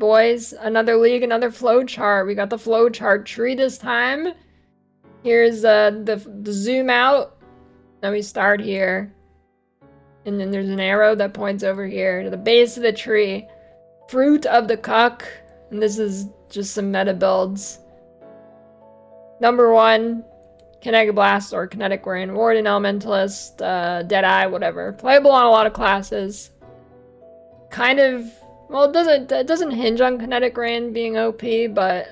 boys. Another league, another flowchart. We got the flowchart tree this time. Here's the zoom out. Then we start here. And then there's an arrow that points over here to the base of the tree. Fruit of the cuck. And this is just some meta builds. Number 1, Kinetic Blast or Kinetic Rain, Warden, Elementalist, Deadeye, whatever. Playable on a lot of classes. Kind of, well, it doesn't hinge on Kinetic Rain being OP, but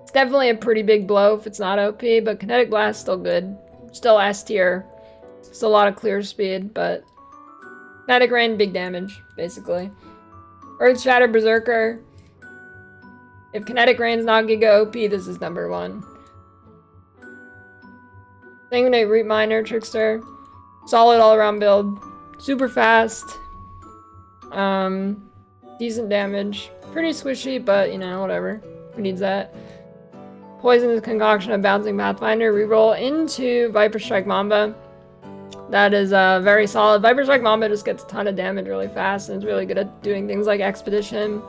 it's definitely a pretty big blow if it's not OP, but Kinetic Blast still good. Still S tier. Still a lot of clear speed, but Kinetic Rain, big damage, basically. Earth Shatter Berserker. If Kinetic Rain's not Giga OP, this is number 1. Sanguinate Root Miner, Trickster. Solid all-around build. Super fast. Decent damage. Pretty swishy, but, you know, whatever. Who needs that? Poisonous Concoction of Bouncing Pathfinder. Reroll into Viper Strike Mamba. That is very solid. Viper Strike Mamba just gets a ton of damage really fast and is really good at doing things like Expedition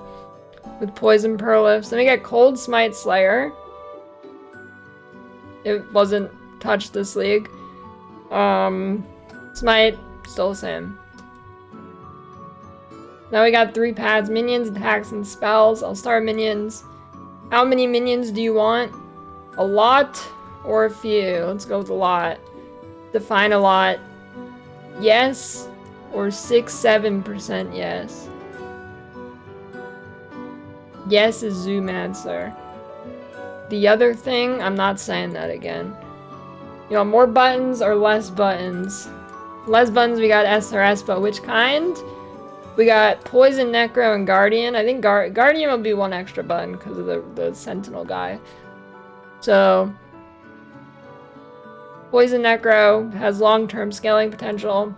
with Poison Perlifts. Then we get Cold Smite Slayer. It wasn't touched this league. Smite, still the same. Now we got 3 pads, minions, attacks, and spells. I'll start minions. How many minions do you want? A lot or a few? Let's go with a lot. Define a lot. Yes or 6-7% yes. Yes is zoom answer. The other thing, I'm not saying that again. You want more buttons or less buttons? Less buttons, we got SRS, but which kind? We got Poison, Necro, and Guardian. I think Guardian will be 1 extra button because of the Sentinel guy. So, Poison Necro has long-term scaling potential.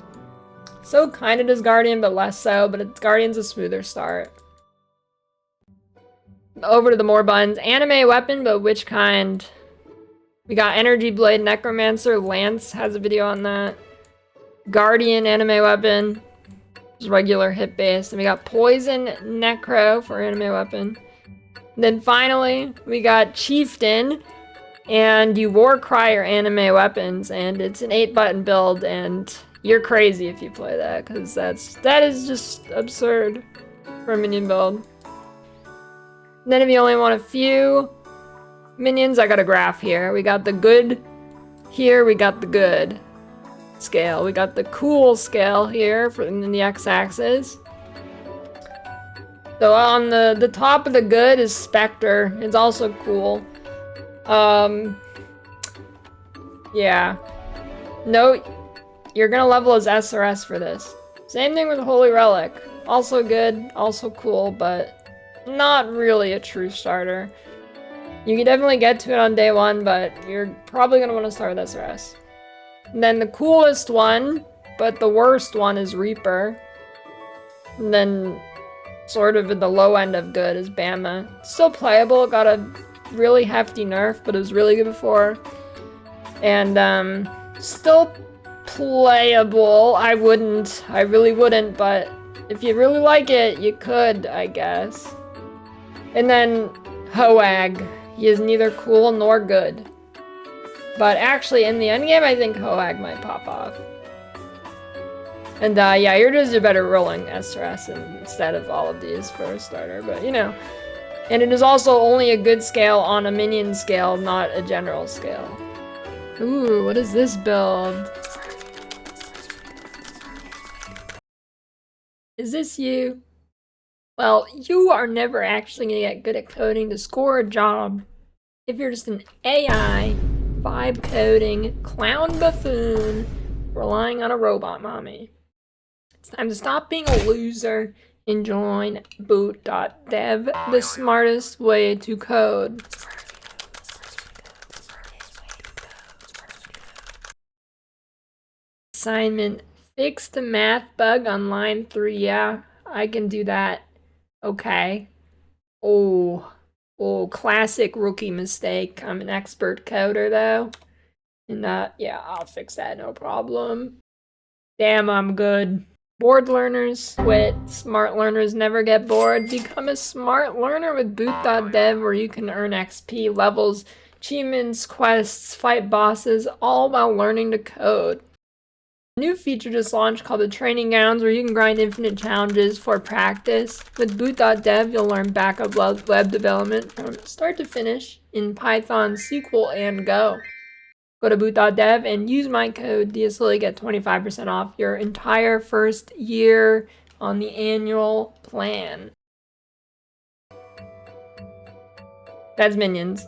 So kind of does Guardian, but less so. But Guardian's a smoother start. Over to the more buttons. Anime weapon, but which kind? We got Energy Blade, Necromancer. Lance has a video on that. Guardian anime weapon. Just regular hit base. And we got Poison Necro for anime weapon. And then finally, we got Chieftain. And you Warcry your anime weapons. And it's an 8-button build. And you're crazy if you play that. Because that is just absurd for a minion build. And then if you only want a few minions, I got a graph here. We got the good here, we got the good scale. We got the cool scale here in the x-axis. So on the top of the good is Spectre. It's also cool. Yeah. Note, you're gonna level as SRS for this. Same thing with Holy Relic. Also good, also cool, but not really a true starter. You can definitely get to it on day 1, but you're probably going to want to start with SRS. And then the coolest one, but the worst one, is Reaper. And then sort of at the low end of good is Bama. Still playable, got a really hefty nerf, but it was really good before. And still playable. I really wouldn't, but if you really like it, you could, I guess. And then Hoag. He is neither cool nor good. But actually, in the endgame, I think Hoag might pop off. And yeah, you're just a better rolling SRS instead of all of these for a starter, but you know. And it is also only a good scale on a minion scale, not a general scale. Ooh, what is this build? Is this you? Well, you are never actually gonna get good at coding to score a job if you're just an AI, vibe coding, clown buffoon, relying on a robot mommy. It's time to stop being a loser and join boot.dev, the smartest way to code. Assignment, fix the math bug on line 3. Yeah, I can do that. Okay. Oh, classic rookie mistake. I'm an expert coder though. And yeah, I'll fix that, no problem. Damn, I'm good. Bored learners quit. Smart learners never get bored. Become a smart learner with boot.dev, where you can earn XP, levels, achievements, quests, fight bosses, all while learning to code. A new feature just launched called the Training Grounds, where you can grind infinite challenges for practice. With boot.dev, you'll learn backup web development from start to finish in Python, SQL, and Go. Go to boot.dev and use my code DSLY, get 25% off your entire first year on the annual plan. That's minions.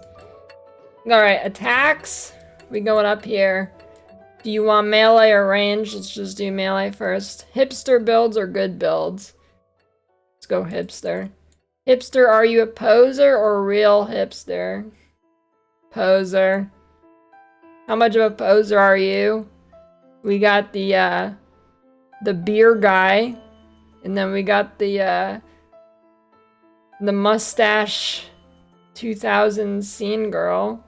Alright, attacks. We going up here. Do you want melee or range? Let's just do melee first. Hipster builds or good builds? Let's go hipster. Hipster, are you a poser or a real hipster? Poser. How much of a poser are you? We got the beer guy. And then we got the mustache 2000 scene girl.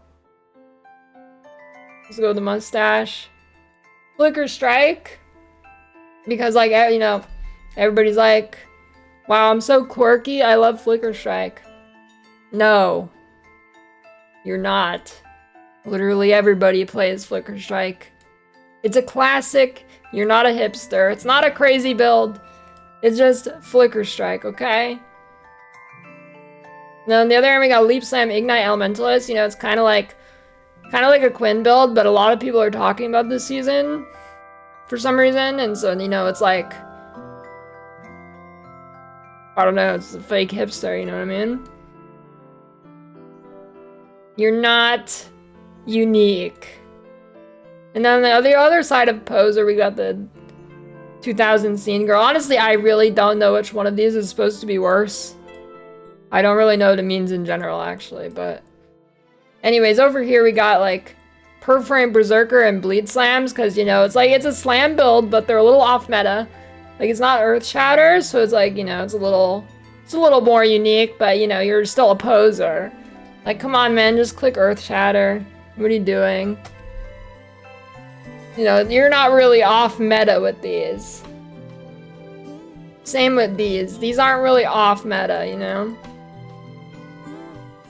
Let's go with the mustache. Flicker strike, because like, you know, everybody's like, wow, I'm so quirky, I love flicker strike. No, you're not. Literally everybody plays flicker strike. It's a classic. You're not a hipster. It's not a crazy build. It's just flicker strike, okay? Now on the other hand, we got leap slam, ignite, elementalist. You know, it's kind of like a Quinn build, but a lot of people are talking about this season for some reason, and so, you know, it's like, I don't know, it's a fake hipster, you know what I mean? You're not unique. And then on the other side of poser, we got the 2000 scene girl. Honestly, I really don't know which one of these is supposed to be worse. I don't really know what it means in general, actually, but... Anyways, over here we got, like, Perforate Berserker and Bleed Slams, because, you know, it's like, it's a slam build, but they're a little off meta. Like, it's not Earth Shatter, so it's like, you know, it's a little more unique, but, you know, you're still a poser. Like, come on, man, just click Earth Shatter. What are you doing? You know, you're not really off meta with these. Same with these. These aren't really off meta, you know?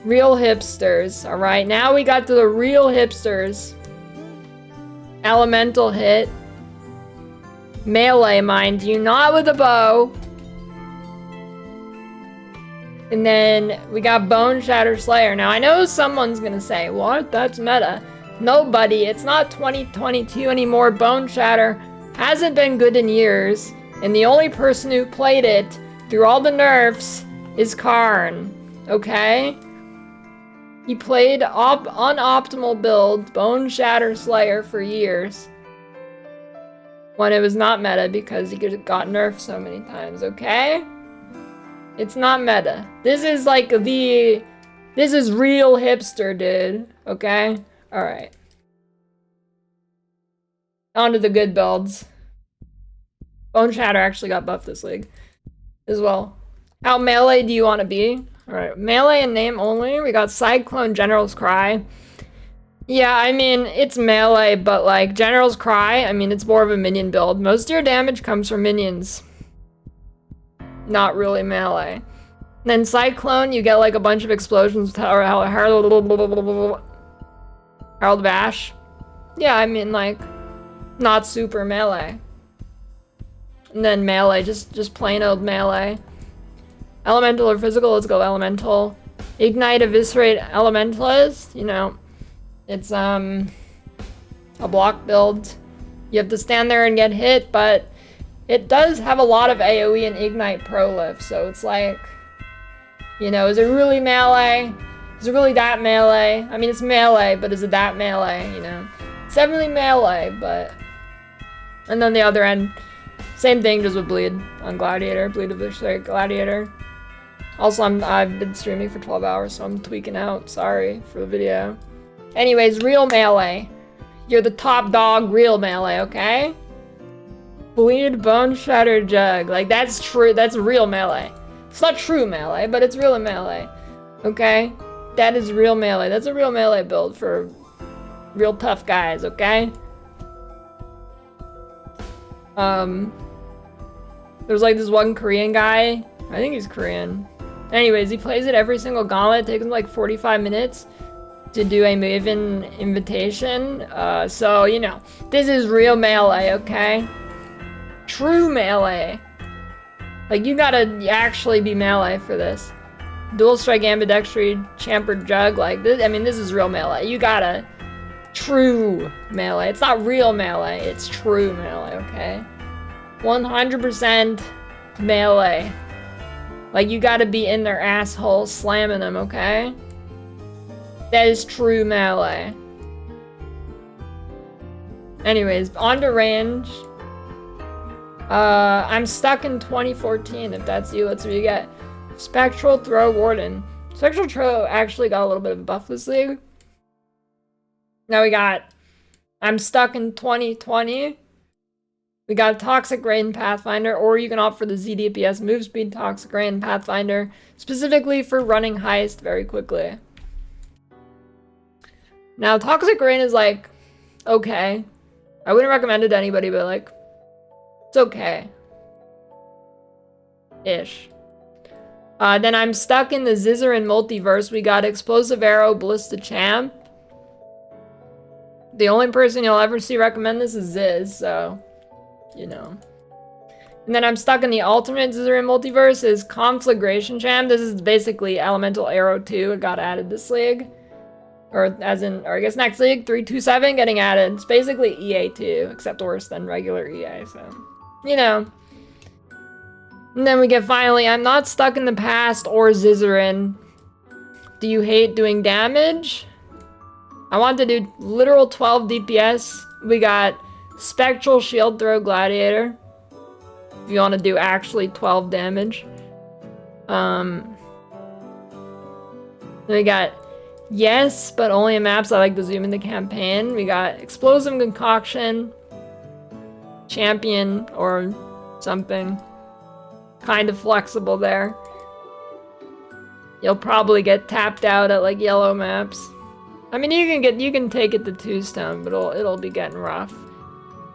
Real hipsters. Alright, now we got to the real hipsters. Elemental hit. Melee, mind you, not with a bow. And then we got Bone Shatter Slayer. Now, I know someone's gonna say, what? That's meta. Nobody. It's not 2022 anymore. Bone Shatter hasn't been good in years. And the only person who played it through all the nerfs is Karn. Okay? He played unoptimal build, Bone Shatter Slayer, for years. When it was not meta because he got nerfed so many times, okay? It's not meta. This is like this is real hipster, dude. Okay? Alright. On to the good builds. Bone Shatter actually got buffed this league as well. How melee do you want to be? Alright, melee and name only. We got Cyclone General's Cry. Yeah, I mean, it's melee, but like General's Cry, I mean, it's more of a minion build. Most of your damage comes from minions. Not really melee. And then Cyclone, you get like a bunch of explosions. Herald Bash. Yeah, I mean, like, not super melee. And then melee, just plain old melee. Elemental or physical, let's go elemental. Ignite, eviscerate, elementalist, you know, it's a block build. You have to stand there and get hit, but it does have a lot of AoE and ignite prolift, so it's like, you know, is it really melee? Is it really that melee? I mean, it's melee, but is it that melee, you know? It's definitely melee, but... And then the other end, same thing, just with bleed on Gladiator, bleed eviscerate Gladiator. Also, I've been streaming for 12 hours, so I'm tweaking out. Sorry for the video. Anyways, real melee. You're the top dog, real melee, okay? Bleed, Bone Shatter, Jug. Like, that's true. That's real melee. It's not true melee, but it's real melee. Okay? That is real melee. That's a real melee build for real tough guys, okay? There's like this one Korean guy. I think he's Korean. Anyways, he plays it every single gauntlet. It takes him like 45 minutes to do a Maven invitation. So, you know, this is real melee, okay? True melee. Like, you gotta actually be melee for this. Dual strike, ambidextry, chamfered jug, like this. I mean, this is real melee. You gotta true melee. It's not real melee, it's true melee, okay? 100% melee. Like, you gotta be in their asshole slamming them, okay? That is true melee. Anyways, on to range. I'm stuck in 2014. If that's you, let's see what you get. Spectral Throw Warden. Spectral Throw actually got a little bit of a buff this league. Now we got I'm stuck in 2020. We got Toxic Rain Pathfinder, or you can opt for the ZDPS move speed Toxic Rain Pathfinder, specifically for running heist very quickly. Now, Toxic Rain is like, okay. I wouldn't recommend it to anybody, but like, it's okay. Ish. Then I'm stuck in the Zizaran multiverse. We got Explosive Arrow, Ballista Champ. The only person you'll ever see recommend this is Ziz, so, you know. And then I'm stuck in the alternate Zizaran multiverse is Conflagration Champ. This is basically Elemental Arrow 2. It got added this league. Or I guess next league, 327 getting added. It's basically EA2, except worse than regular EA, so, you know. And then we get finally, I'm not stuck in the past or Zizaran. Do you hate doing damage? I want to do literal 12 DPS. We got Spectral Shield Throw Gladiator. If you want to do actually 12 damage. Then we got Yes, but only in maps I like to zoom in the campaign. We got Explosive Concoction, Champion, or something. Kind of flexible there. You'll probably get tapped out at like yellow maps. I mean, you can take it to 2-stone, but it'll be getting rough.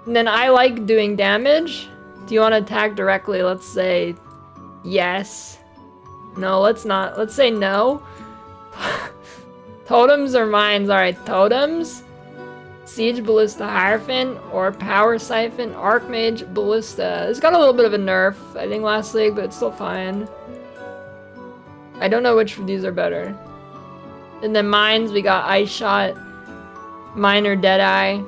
And then I like doing damage. Do you want to attack directly? Let's say yes. No, let's not. Let's say no. Totems or mines? Alright, totems. Siege Ballista Hierophant or Power Siphon Archmage Ballista. It's got a little bit of a nerf, I think, last league, but it's still fine. I don't know which of these are better. And then mines, we got Ice Shot, Miner Deadeye.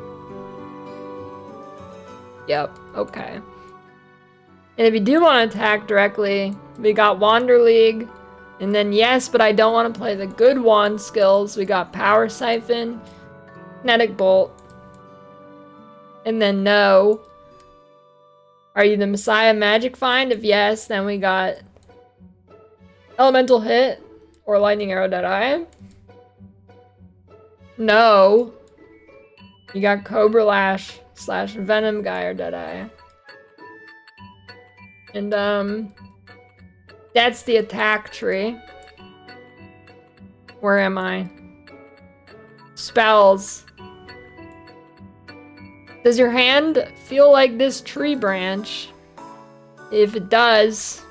Yep, okay. And if you do want to attack directly, we got Wander League. And then yes, but I don't want to play the good wand skills. We got Power Siphon, Kinetic Bolt. And then no. Are you the Messiah Magic Find? If yes, then we got Elemental Hit or Lightning Arrow Deadeye. No. You got Cobra Lash / Venom Guy or Deadeye. And that's the attack tree. Where am I? Spells. Does your hand feel like this tree branch? If it does,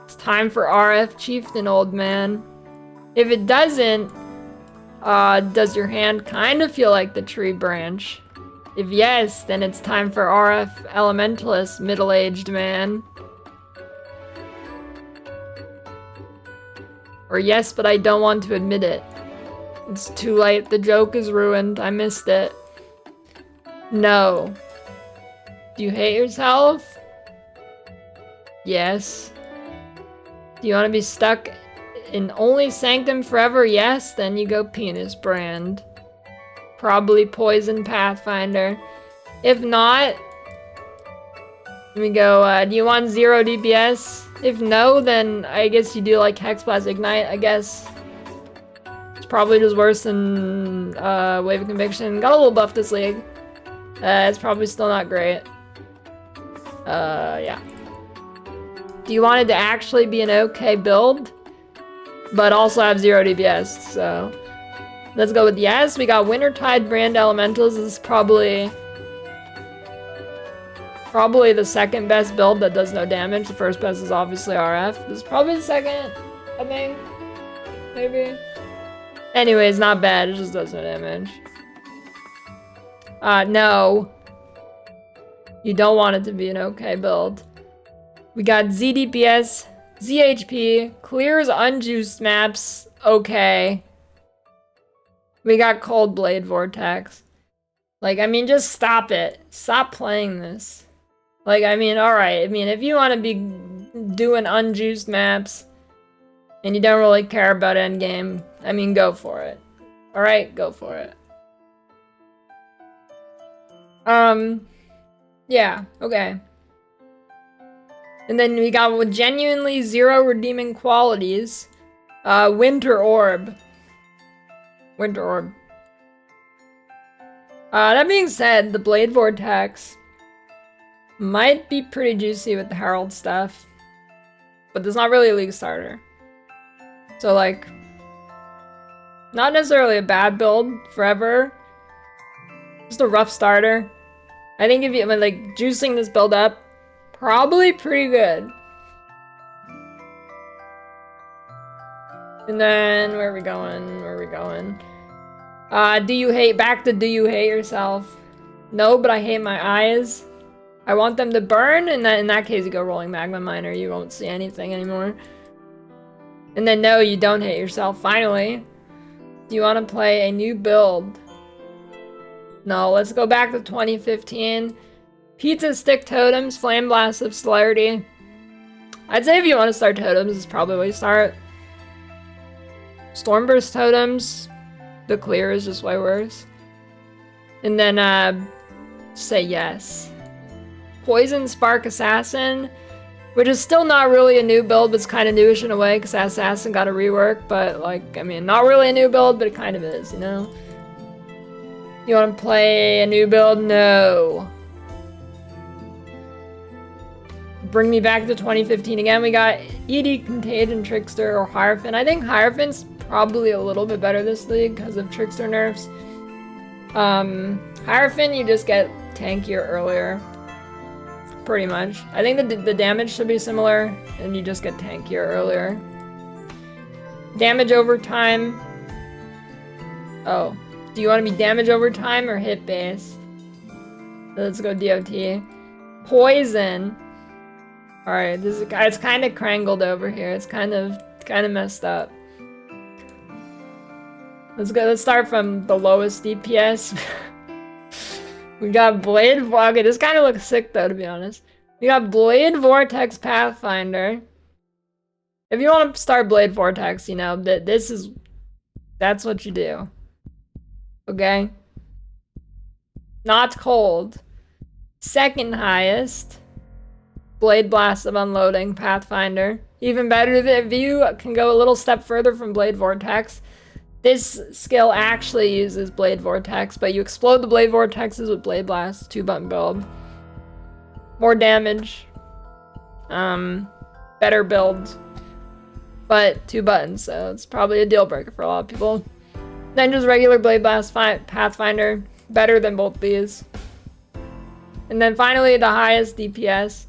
it's time for RF Chieftain, old man. If it doesn't, does your hand kind of feel like the tree branch? If yes, then it's time for RF Elementalist, middle-aged man. Or yes, but I don't want to admit it. It's too late, the joke is ruined, I missed it. No. Do you hate yourself? Yes. Do you want to be stuck in only Sanctum forever? Yes, then you go Penis Brand. Probably Poison Pathfinder. If not, let me go, do you want 0 DPS? If no, then I guess you do like Hexblast Ignite, I guess. It's probably just worse than Wave of Conviction. Got a little buff this league. It's probably still not great. Yeah. Do you want it to actually be an okay build? But also have 0 DPS, so... Let's go with yes. We got Wintertide Brand Elementals. This is probably... Probably the second best build that does no damage. The first best is obviously RF. This is probably the second, I think. Maybe. Anyways, not bad. It just does no damage. No. You don't want it to be an okay build. We got ZDPS, ZHP, clears unjuiced maps, okay. We got Cold Blade Vortex. Like, I mean, just stop it. Stop playing this. Like, I mean, alright. I mean, if you want to be doing unjuiced maps and you don't really care about endgame, I mean, go for it. Alright, go for it. Yeah, okay. And then we got with genuinely 0 redeeming qualities. Winter Orb. Winter Orb. That being said, the Blade Vortex might be pretty juicy with the Herald stuff. But it's not really a league starter. So, like, not necessarily a bad build forever. Just a rough starter. I think if you, like, juicing this build up, probably pretty good. And then, where are we going? Where are we going? Do you hate yourself? No, but I hate my eyes. I want them to burn, and in that case you go Rolling Magma Miner, you won't see anything anymore. And then no, you don't hate yourself, finally. Do you want to play a new build? No, let's go back to 2015. Pizza Stick Totems, Flame Blast of Celerity. I'd say if you want to start Totems, this is probably where you start. Stormburst Totems. The clear is just way worse. And then, say yes. Poison Spark Assassin, which is still not really a new build, but it's kind of newish in a way, because Assassin got a rework, but, like, I mean, not really a new build, but it kind of is, you know? You want to play a new build? No. Bring me back to 2015 again. We got ED, Contagion, Trickster, or Hierophant. I think Hierophant's probably a little bit better this league because of Trickster nerfs. Hierophant, you just get tankier earlier. Pretty much. I think the damage should be similar, and you just get tankier earlier. Damage over time. Oh. Do you want to be damage over time or hit based? Let's go DOT. Poison. Alright, this is, it's kind of crangled over here. It's kind of messed up. Let's start from the lowest DPS. We got Blade. Okay, this kind of looks sick though, to be honest. We got Blade Vortex Pathfinder. If you want to start Blade Vortex, you know that's what you do. Okay. Not cold. Second highest. Blade Blast of Unloading Pathfinder. Even better if you can go a little step further from Blade Vortex. This skill actually uses Blade Vortex, but you explode the Blade Vortexes with Blade Blast, 2-button build. More damage. Better build. But 2 buttons, so it's probably a deal breaker for a lot of people. Then just regular Blade Blast Pathfinder. Better than both these. And then finally the highest DPS.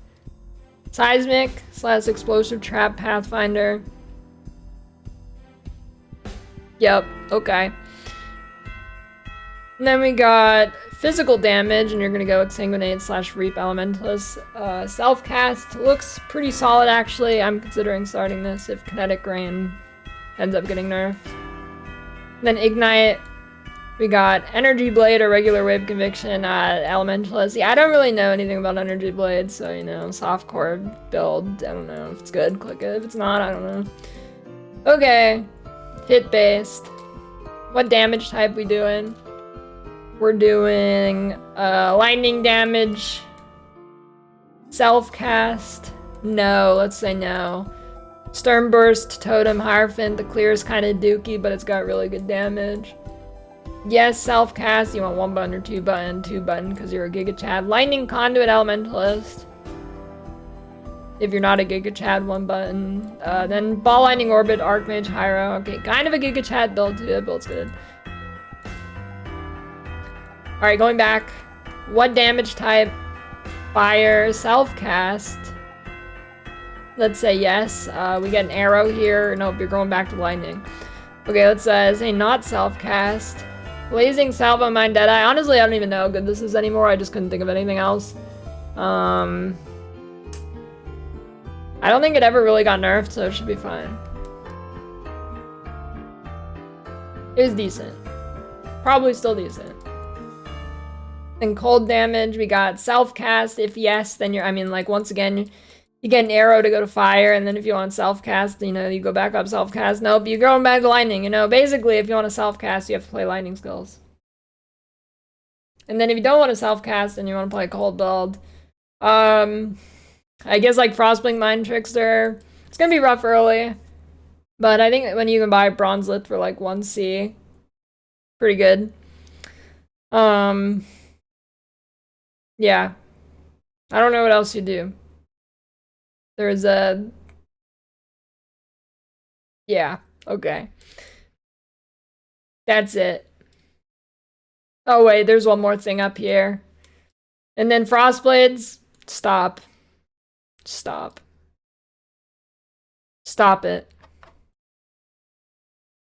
Seismic / Explosive Trap Pathfinder. Yep, okay. And then we got physical damage, and you're gonna go Exsanguinate / Reap Elementalist. Self-cast looks pretty solid, actually. I'm considering starting this if Kinetic Rain ends up getting nerfed. And then Ignite. We got Energy Blade or regular Wave Conviction, Elementalist. Yeah, I don't really know anything about Energy Blade, so, you know, softcore build. I don't know if it's good, click it. If it's not, I don't know. Okay. Hit based. What damage type we doing? We're doing lightning damage. Self-cast. No, let's say no. Sternburst, Totem, Hierophant. The clear is kind of dookie, but it's got really good damage. Yes, self-cast. You want 1-button or 2-button? 2-button because you're a Giga Chad. Lightning Conduit Elementalist. If you're not a Giga Chad, 1-button. Then Ball Lightning Orbit, Archmage, Hyro. Okay, kind of a Giga Chad build too. That build's good. Alright, going back. What damage type? Fire, self-cast. Let's say yes. We get an arrow here. Nope, you're going back to lightning. Okay, let's say not self-cast. Blazing Salvo Mine Deadeye. Honestly, I don't even know how good this is anymore. I just couldn't think of anything else. I don't think it ever really got nerfed, so it should be fine. It was decent. Probably still decent. And cold damage, we got self-cast. If yes, then you're, I mean, like, once again, you get an arrow to go to fire, and then if you want self-cast, you know, you go back up self-cast. Nope, you're going back to lightning, you know. Basically, if you want to self-cast, you have to play lightning skills. And then if you don't want to self-cast and you want to play cold build, I guess, like, Frostblink Mind Trickster. It's gonna be rough early, but I think when you can buy Bronzelit for, like, 1C, pretty good. Yeah. I don't know what else you do. There's a... Yeah, okay. That's it. Oh wait, there's one more thing up here. And then Frostblades, stop. Stop. Stop it.